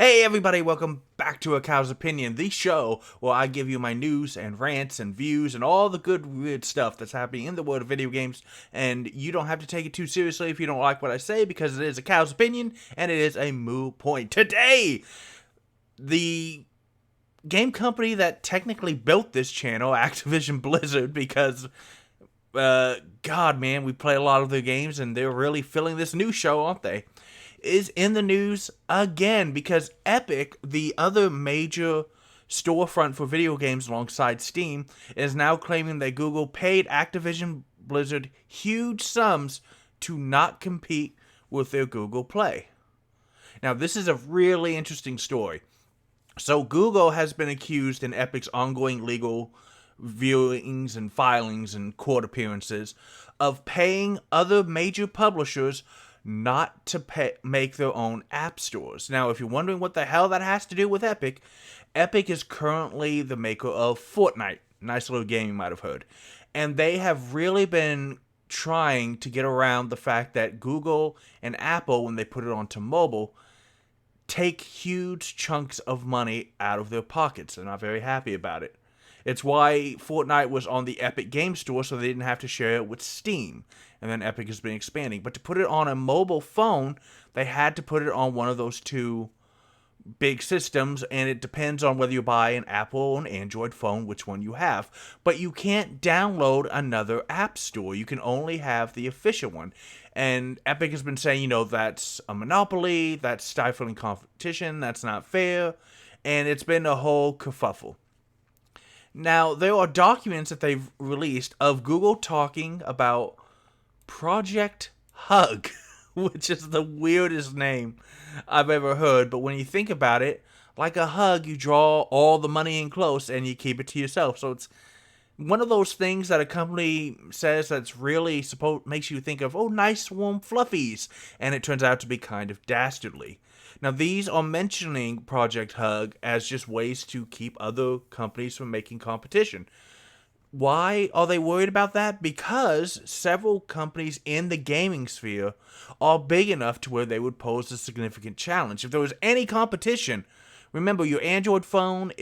Hey everybody, welcome back to A Cow's Opinion, the show where I give you my news and rants and views and all the good weird stuff that's happening in the world of video games, and you don't have to take it too seriously if you don't like what I say, because it is A Cow's Opinion, and it is a moo point. Today, the game company that technically built this channel, Activision Blizzard, because God, man, we play a lot of their games, and they're really filling this new show, aren't they? Is in the news again because Epic, the other major storefront for video games alongside Steam, is now claiming that Google paid Activision Blizzard huge sums to not compete with their Google Play. Now, this is a really interesting story. So, Google has been accused in Epic's ongoing legal viewings and filings and court appearances of paying other major publishers not to make their own app stores. Now, if you're wondering what the hell that has to do with Epic, Epic is currently the maker of Fortnite. Nice little game you might have heard. And they have really been trying to get around the fact that Google and Apple, when they put it onto mobile, take huge chunks of money out of their pockets. They're not very happy about it. It's why Fortnite was on the Epic Game Store, so they didn't have to share it with Steam. And then Epic has been expanding. But to put it on a mobile phone, they had to put it on one of those two big systems, and it depends on whether you buy an Apple or an Android phone, which one you have. But you can't download another app store. You can only have the official one. And Epic has been saying, that's a monopoly, that's stifling competition, that's not fair, and it's been a whole kerfuffle. Now, there are documents that they've released of Google talking about Project Hug, which is the weirdest name I've ever heard. But when you think about it, like a hug, you draw all the money in close and you keep it to yourself. So it's one of those things that a company says that's really makes you think of, oh, nice warm fluffies. And it turns out to be kind of dastardly. Now, these are mentioning Project Hug as just ways to keep other companies from making competition. Why are they worried about that? Because several companies in the gaming sphere are big enough to where they would pose a significant challenge. If there was any competition, remember, your Android phone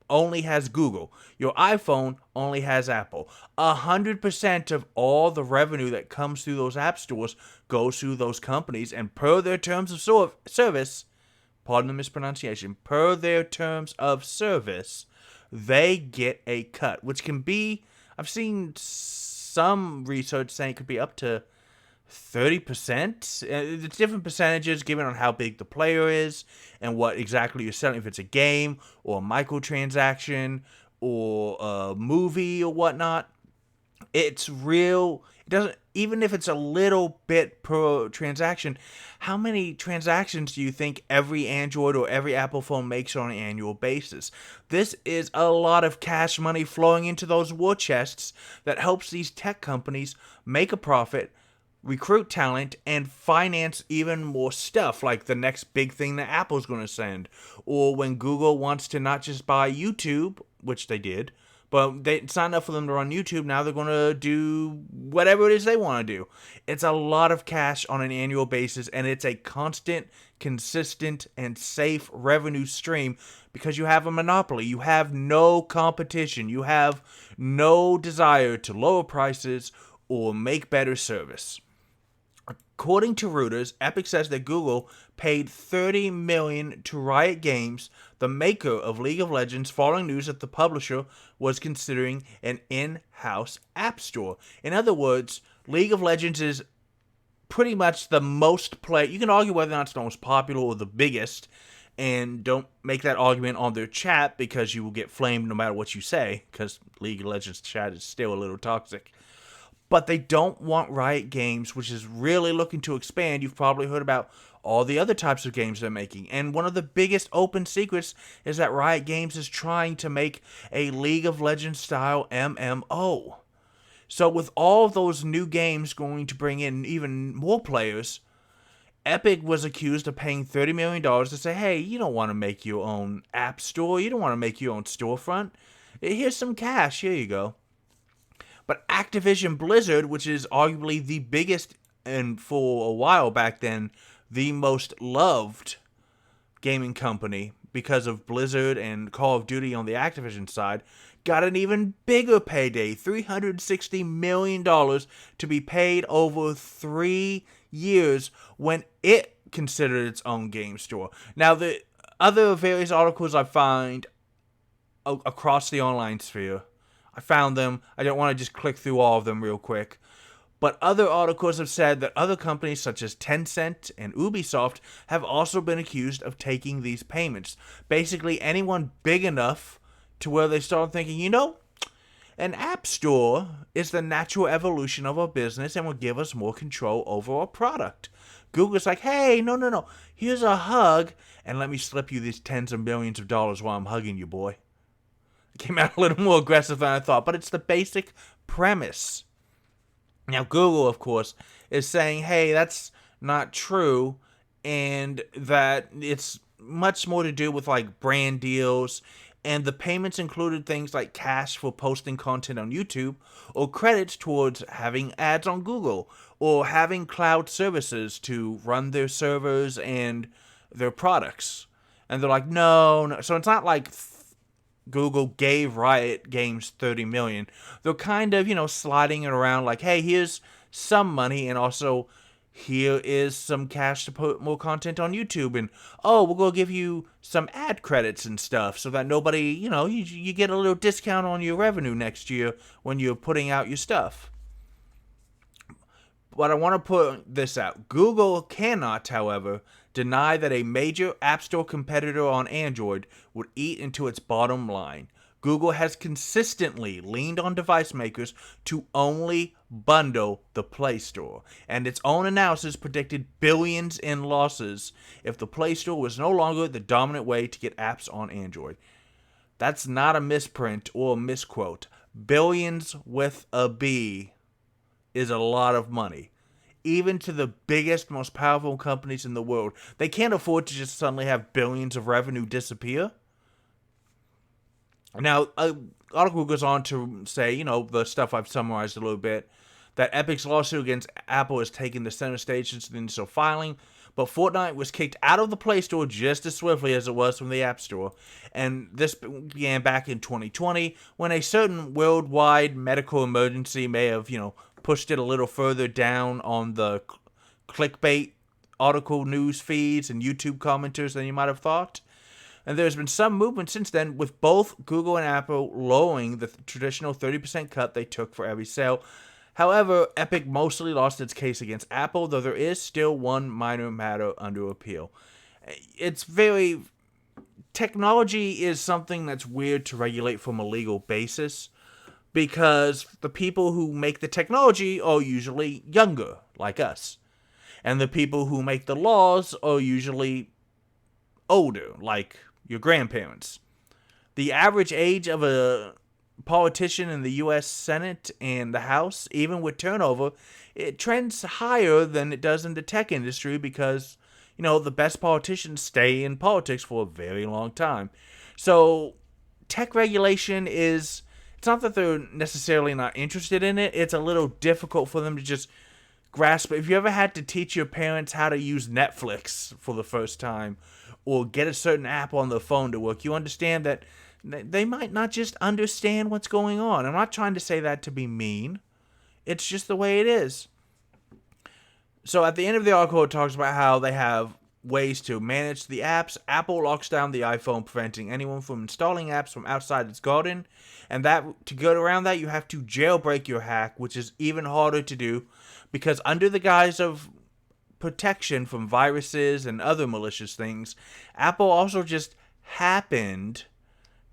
only has Google. Your iPhone only has Apple. 100% of all the revenue that comes through those app stores goes through those companies, and per their terms of service, pardon the mispronunciation, per their terms of service, they get a cut, which can be, I've seen some research saying it could be up to 30%. It's different percentages given on how big the player is and what exactly you're selling, if it's a game or a microtransaction or a movie or whatnot. It's real. It doesn't, even if it's a little bit per transaction, how many transactions do you think every Android or every Apple phone makes on an annual basis? This is a lot of cash money flowing into those war chests that helps these tech companies make a profit, recruit talent, and finance even more stuff, like the next big thing that Apple's going to send. Or when Google wants to not just buy YouTube, which they did, but it's not enough for them to run YouTube. Now they're going to do whatever it is they want to do. It's a lot of cash on an annual basis, and it's a constant, consistent, and safe revenue stream because you have a monopoly. You have no competition. You have no desire to lower prices or make better service. According to Reuters, Epic says that Google paid $30 million to Riot Games, the maker of League of Legends, following news that the publisher was considering an in-house app store. In other words, League of Legends is pretty much the most played. You can argue whether or not it's the most popular or the biggest, and don't make that argument on their chat because you will get flamed no matter what you say, because League of Legends chat is still a little toxic. But they don't want Riot Games, which is really looking to expand. You've probably heard about all the other types of games they're making. And one of the biggest open secrets is that Riot Games is trying to make a League of Legends style MMO. So with all of those new games going to bring in even more players, Epic was accused of paying $30 million to say, hey, you don't want to make your own app store. You don't want to make your own storefront. Here's some cash. Here you go. But Activision Blizzard, which is arguably the biggest and for a while back then, the most loved gaming company, because of Blizzard and Call of Duty on the Activision side, got an even bigger payday, $360 million to be paid over 3 years when it considered its own game store. Now, the other various articles I find across the online sphere, I found them. I don't want to just click through all of them real quick. But other articles have said that other companies such as Tencent and Ubisoft have also been accused of taking these payments. Basically, anyone big enough to where they start thinking, an app store is the natural evolution of our business and will give us more control over our product. Google's like, hey, no. Here's a hug, and let me slip you these tens of millions of dollars while I'm hugging you, boy. It came out a little more aggressive than I thought, but it's the basic premise. Now, Google, of course, is saying, hey, that's not true, and that it's much more to do with, like, brand deals, and the payments included things like cash for posting content on YouTube, or credits towards having ads on Google, or having cloud services to run their servers and their products. And they're like, no. So it's not like Google gave Riot Games $30 million. They're kind of, sliding it around like, hey, here's some money, and also here is some cash to put more content on YouTube, and we're going to give you some ad credits and stuff so that nobody, you get a little discount on your revenue next year when you're putting out your stuff. But I want to put this out. Google cannot, however, deny that a major App Store competitor on Android would eat into its bottom line. Google has consistently leaned on device makers to only bundle the Play Store, and its own analysis predicted billions in losses if the Play Store was no longer the dominant way to get apps on Android. That's not a misprint or a misquote. Billions with a B is a lot of money. Even to the biggest, most powerful companies in the world, they can't afford to just suddenly have billions of revenue disappear. Now, an article goes on to say, the stuff I've summarized a little bit, that Epic's lawsuit against Apple has taken the center stage since the initial filing, but Fortnite was kicked out of the Play Store just as swiftly as it was from the App Store. And this began back in 2020, when a certain worldwide medical emergency may have, pushed it a little further down on the clickbait article news feeds and YouTube commenters than you might have thought. And there's been some movement since then, with both Google and Apple lowering the traditional 30% cut they took for every sale. However, Epic mostly lost its case against Apple, though there is still one minor matter under appeal. Technology is something that's weird to regulate from a legal basis, because the people who make the technology are usually younger, like us. And the people who make the laws are usually older, like your grandparents. The average age of a politician in the U.S. Senate and the House, even with turnover, it trends higher than it does in the tech industry because, the best politicians stay in politics for a very long time. So, tech regulation is... It's not that they're necessarily not interested in it. It's a little difficult for them to just grasp it. If you ever had to teach your parents how to use Netflix for the first time, or get a certain app on their phone to work, you understand that they might not just understand what's going on. I'm not trying to say that to be mean. It's just the way it is. So at the end of the article, it talks about how they have ways to manage the apps. Apple locks down the iPhone, preventing anyone from installing apps from outside its garden. And that to get around that, you have to jailbreak your hack, which is even harder to do because under the guise of protection from viruses and other malicious things, Apple also just happened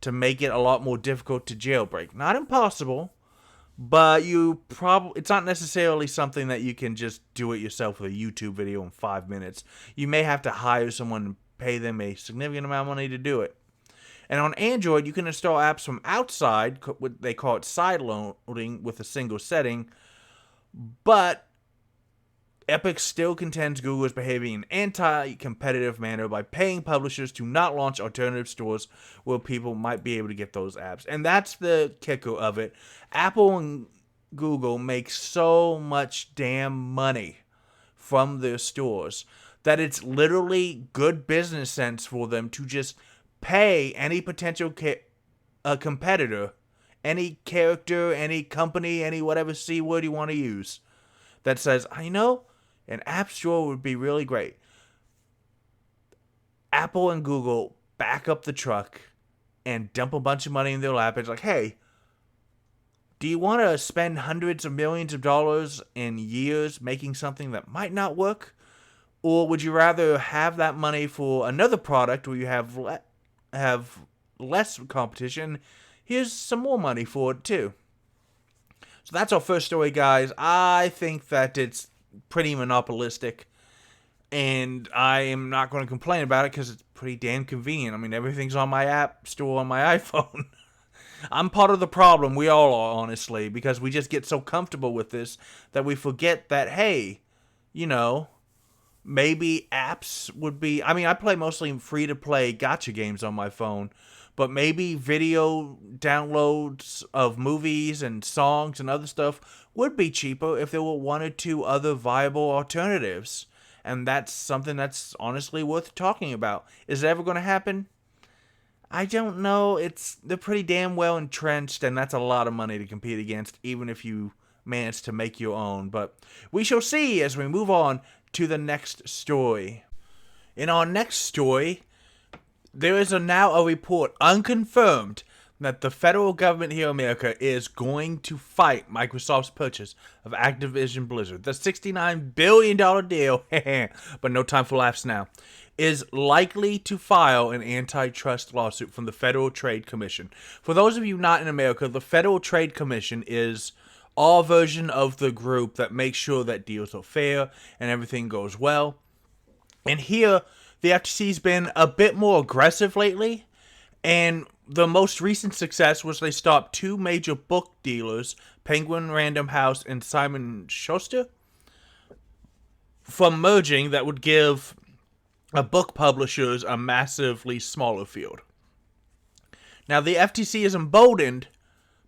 to make it a lot more difficult to jailbreak. Not impossible, but it's not necessarily something that you can just do it yourself with a YouTube video in 5 minutes. You may have to hire someone and pay them a significant amount of money to do it. And on Android, you can install apps from outside, they call it sideloading with a single setting, but Epic still contends Google is behaving in an anti-competitive manner by paying publishers to not launch alternative stores where people might be able to get those apps. And that's the kicker of it. Apple and Google make so much damn money from their stores that it's literally good business sense for them to just pay any potential competitor, any character, any company, any whatever C word you want to use, that says, I know, an app store would be really great. Apple and Google back up the truck and dump a bunch of money in their lap. It's like, hey, do you want to spend hundreds of millions of dollars in years making something that might not work? Or would you rather have that money for another product where you have less competition? Here's some more money for it too. So that's our first story, guys. I think that it's pretty monopolistic, and I am not going to complain about it because it's pretty damn convenient. I mean, everything's on my app store on my iPhone. I'm part of the problem. We all are, honestly, because we just get so comfortable with this that we forget that, hey, you know, maybe apps would be... I mean, I play mostly free-to-play gacha games on my phone, but maybe video downloads of movies and songs and other stuff would be cheaper if there were one or two other viable alternatives. And that's something that's honestly worth talking about. Is it ever going to happen? I don't know. They're pretty damn well entrenched, and that's a lot of money to compete against, even if you manage to make your own. But we shall see as we move on to the next story. In our next story, there is now a report, unconfirmed, that the federal government here in America is going to fight Microsoft's purchase of Activision Blizzard. The $69 billion deal, but no time for laughs now, is likely to file an antitrust lawsuit from the Federal Trade Commission. For those of you not in America, the Federal Trade Commission is our version of the group that makes sure that deals are fair and everything goes well. And here, the FTC's been a bit more aggressive lately, and the most recent success was they stopped two major book dealers, Penguin Random House and Simon Schuster, from merging that would give book publishers a massively smaller field. Now, the FTC is emboldened,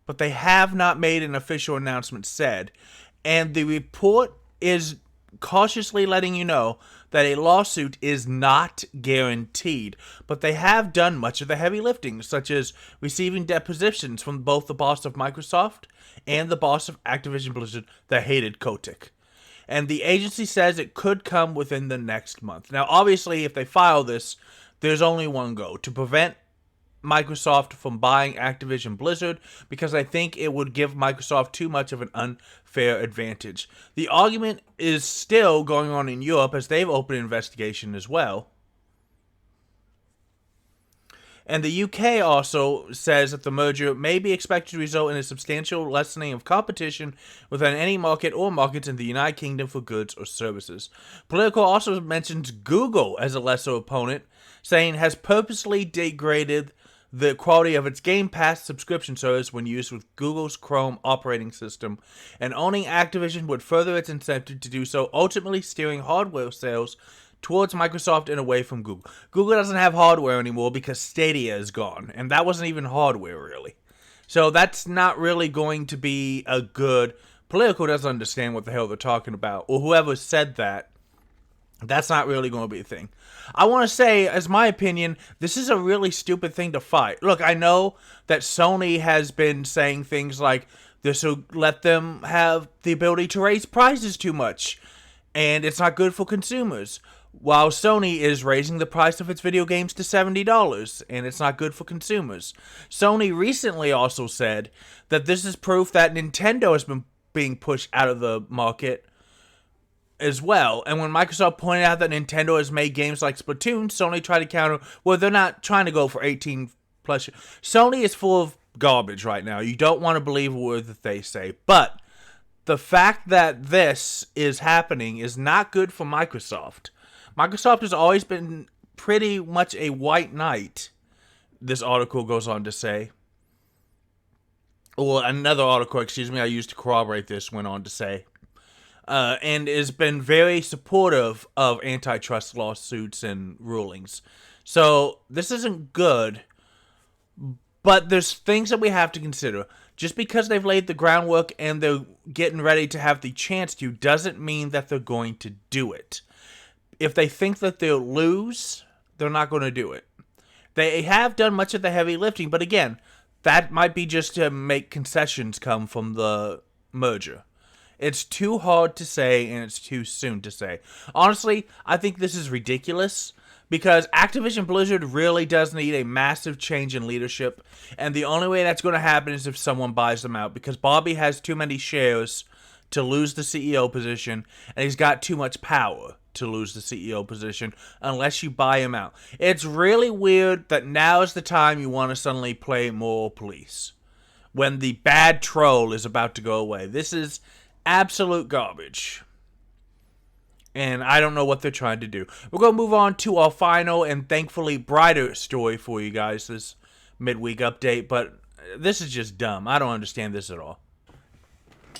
but they have not made an official announcement said, and the report is cautiously letting you know that a lawsuit is not guaranteed, but they have done much of the heavy lifting, such as receiving depositions from both the boss of Microsoft and the boss of Activision Blizzard, the hated Kotick. And the agency says it could come within the next month. Now, obviously, if they file this, there's only one goal: to prevent Microsoft from buying Activision Blizzard, because I think it would give Microsoft too much of an unfair advantage. The argument is still going on in Europe, as they've opened an investigation as well. And the UK also says that the merger may be expected to result in a substantial lessening of competition within any market or markets in the United Kingdom for goods or services. Politico also mentions Google as a lesser opponent, saying it has purposely degraded the quality of its Game Pass subscription service when used with Google's Chrome operating system, and owning Activision would further its incentive to do so, ultimately steering hardware sales towards Microsoft and away from Google. Google doesn't have hardware anymore because Stadia is gone, and that wasn't even hardware, really. So that's not really going to be a good... Politico doesn't understand what the hell they're talking about, or whoever said that. That's not really going to be a thing. I want to say, as my opinion, this is a really stupid thing to fight. Look, I know that Sony has been saying things like, this will let them have the ability to raise prices too much, and it's not good for consumers. While Sony is raising the price of its video games to $70, and it's not good for consumers. Sony recently also said that this is proof that Nintendo has been being pushed out of the market as well. And when Microsoft pointed out that Nintendo has made games like Splatoon, Sony tried to counter, well, they're not trying to go for 18 plus. Sony is full of garbage right now. You don't want to believe a word that they say. But the fact that this is happening is not good for Microsoft. Microsoft has always been pretty much a white knight, this article goes on to say. Or another article, I used to corroborate this, went on to say. And has been very supportive of antitrust lawsuits and rulings. So this isn't good, but there's things that we have to consider. Just because they've laid the groundwork and they're getting ready to have the chance to, doesn't mean that they're going to do it. if they think that they'll lose, they're not going to do it. They have done much of the heavy lifting, but again, that might be just to make concessions come from the merger. It's too hard to say, and it's too soon to say. Honestly, I think this is ridiculous, because Activision Blizzard really does need a massive change in leadership, and the only way that's going to happen is if someone buys them out, because Bobby has too many shares to lose the CEO position, and he's got too much power to lose the CEO position unless you buy him out. It's really weird that now is the time you want to suddenly play more police, when the bad troll is about to go away. This is absolute garbage. And I don't know what they're trying to do. We're going to move on to our final and thankfully brighter story for you guys, this midweek update. But this is just dumb. I don't understand this at all.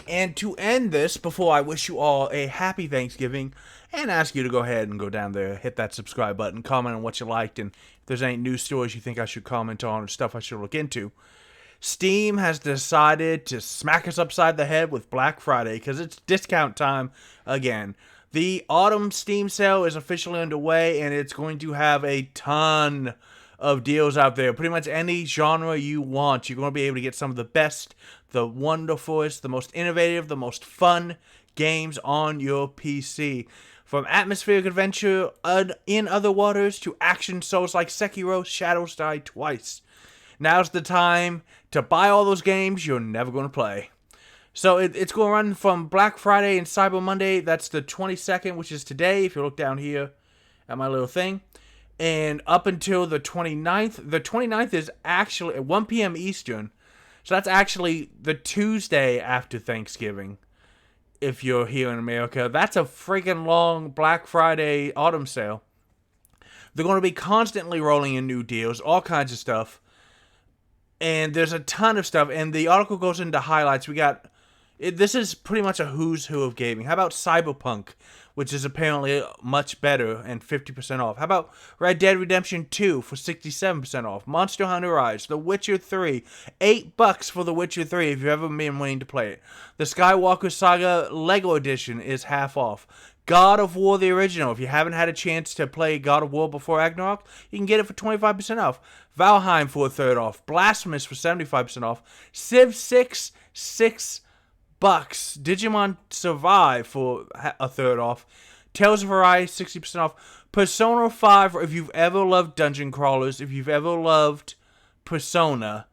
And to end this, before I wish you all a happy Thanksgiving and ask you to go ahead and go down there, hit that subscribe button, comment on what you liked, and if there's any news stories you think I should comment on or stuff I should look into. Steam has decided to smack us upside the head with Black Friday because it's discount time again. The autumn Steam sale is officially underway, and it's going to have a ton of deals out there. Pretty much any genre you want, you're going to be able to get some of the best, the wonderfulest, the most innovative, the most fun games on your PC. From atmospheric adventure in other waters to action souls like Sekiro, Shadows Die Twice. Now's the time to buy all those games you're never going to play. So it's going to run from Black Friday and Cyber Monday. That's the 22nd, which is today, if you look down here at my little thing. And up until the 29th. The 29th is actually at 1 p.m. Eastern. So that's actually the Tuesday after Thanksgiving, if you're here in America. That's a freaking long Black Friday autumn sale. They're going to be constantly rolling in new deals, all kinds of stuff. And there's a ton of stuff. And the article goes into highlights. We got... This is pretty much a who's who of gaming. How about Cyberpunk, which is apparently much better and 50% off? How about Red Dead Redemption 2 for 67% off? Monster Hunter Rise, The Witcher 3, $8 for The Witcher 3 if you've ever been wanting to play it. The Skywalker Saga Lego Edition is half off. God of War the original, if you haven't had a chance to play God of War before Ragnarok, you can get it for 25% off. Valheim for a third off. Blasphemous for 75% off. Civ 6, $6. Digimon Survive for a third off. Tales of Arise, 60% off. Persona 5, if you've ever loved dungeon crawlers, if you've ever loved Persona,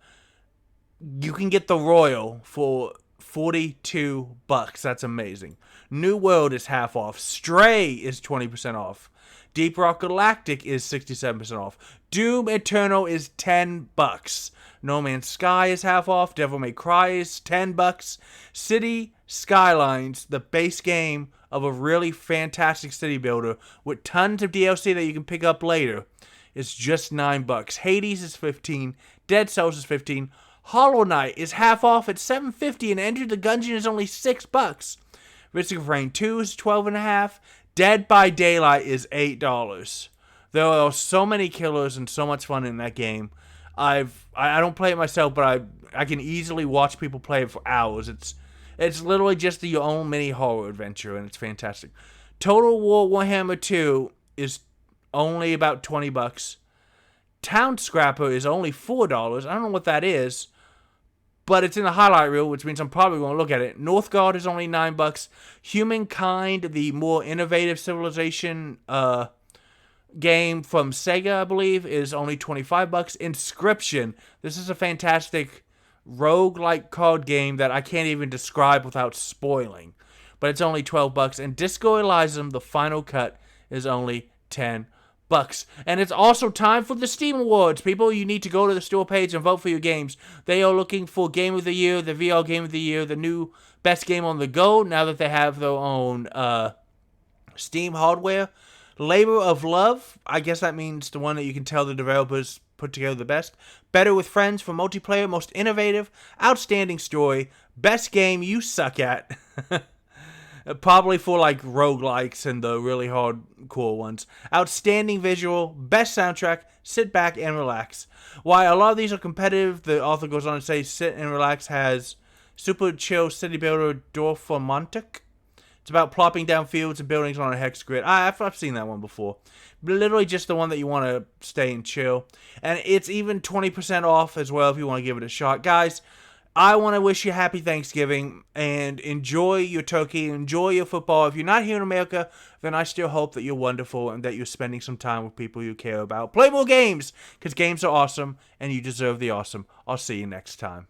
you can get the Royal for $42. That's amazing. New World is half off. Stray is 20% off. Deep Rock Galactic is 67% off. Doom Eternal is $10. No Man's Sky is half off. Devil May Cry is $10. City Skylines, the base game of a really fantastic city builder with tons of DLC that you can pick up later, is just $9. Hades is $15. Dead Cells is $15. Hollow Knight is half off at $7.50, and Enter the Gungeon is only $6. Risk of Rain 2 is $12.50. Dead by Daylight is $8. There are so many killers and so much fun in that game. I don't play it myself, but I can easily watch people play it for hours. It's literally just your own mini horror adventure, and it's fantastic. Total War Warhammer 2 is only about $20. Town Scrapper is only $4. I don't know what that is, but it's in the highlight reel, which means I'm probably going to look at it. Northgard is only $9. Humankind, the more innovative civilization game from Sega, I believe, is only $25. Inscription. This is a fantastic roguelike card game that I can't even describe without spoiling, but it's only $12. And Disco Elysium, the final cut, is only $10. And it's also time for the Steam Awards. People, you need to go to the store page and vote for your games. They are looking for Game of the Year, the VR Game of the Year, the new best game on the go, now that they have their own Steam hardware. Labor of Love, I guess that means the one that you can tell the developers put together the best. Better with Friends for multiplayer, most innovative, outstanding story, best game you suck at. Probably for like roguelikes and the really hardcore ones. Outstanding visual, best soundtrack, sit back and relax. While a lot of these are competitive, the author goes on to say Sit and Relax has Super Chill City Builder Dorfromantik, It's about plopping down fields and buildings on a hex grid. I've seen that one before. Literally just the one that you want to stay and chill. And it's even 20% off as well if you want to give it a shot. Guys, I want to wish you happy Thanksgiving and enjoy your turkey, enjoy your football. If you're not here in America, then I still hope that you're wonderful and that you're spending some time with people you care about. Play more games, because games are awesome and you deserve the awesome. I'll see you next time.